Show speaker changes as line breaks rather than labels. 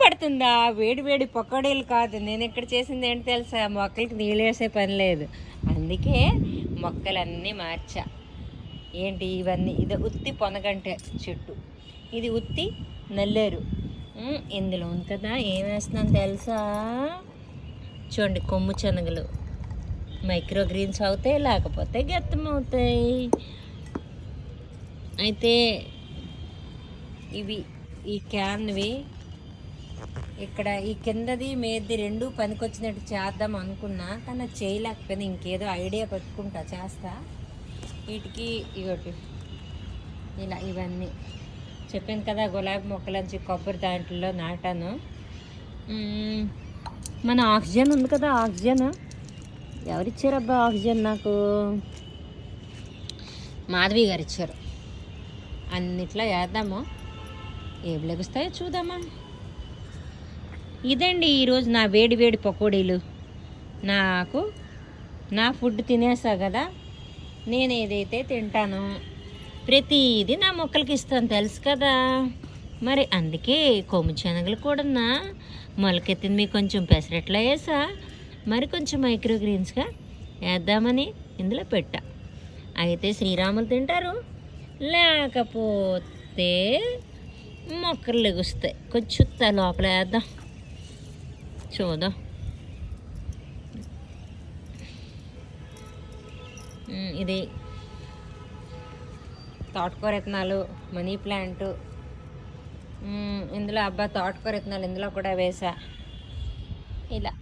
పడుతుందా? వేడి వేడి పకోడీలు కాదు, నేను ఇక్కడ చేసింది ఏంటి తెలుసా? మొక్కలకి నీళ్ళు వేసే పని లేదు, అందుకే మొక్కలన్నీ మార్చా. ఏంటి ఇవన్నీ? ఇది ఉత్తి పొనగంటే చెట్టు, ఇది ఉత్తి నల్లేరు. ఇందులో ఉంది కదా, ఏం వేస్తున్నాను తెలుసా? చూడండి, కొమ్ము శనగలు. మైక్రో గ్రీన్స్ అవుతాయి, లేకపోతే గెత్తం అవుతాయి. అయితే ఇవి ఈ క్యాన్వి ఇక్కడ ఈ కిందది మీది రెండు పనికొచ్చినట్టు చేద్దాం అనుకున్నా, కానీ అది చేయలేకపోయినా ఇంకేదో ఐడియా పెట్టుకుంటా, చేస్తా. వీటికి ఇగోటి ఇలా ఇవన్నీ చెప్పాను కదా, గులాబీ మొక్కలంచి కొబ్బరి దాంట్లో నాటాను. మన ఆక్సిజన్ ఉంది కదా, ఆక్సిజన్ ఎవరిచ్చారబ్బా ఆక్సిజన్ నాకు? మాధవి గారు ఇచ్చారు. అన్నిట్లో వేద్దాము, ఏం లభిస్తాయో చూద్దామా. ఇదండి ఈరోజు నా వేడి వేడి పకోడీలు. నాకు నా ఫుడ్ తినేసా కదా, నేను ఏదైతే తింటానో ప్రతిదీ నా మొక్కలకి ఇస్తాను, తెలుసు కదా. మరి అందుకే కొమ్ము శనగలు కూడా మొలకెత్తింది, మీకు కొంచెం పెసరట్లా వేసా, మరి కొంచెం మైక్రో గ్రీన్స్గా వేద్దామని ఇందులో పెట్టా. అయితే శ్రీరాములు తింటారు, లేకపోతే మొక్కలు లెగుస్తాయి. కొంచెం లోపల వేద్దాం, చూద్దాం. ఇది తోటకూర విత్తనాలు, మనీ ప్లాంట్. ఇందులో తోటకూర విత్తనాలు ఇందులో కూడా వేసా. ఇలా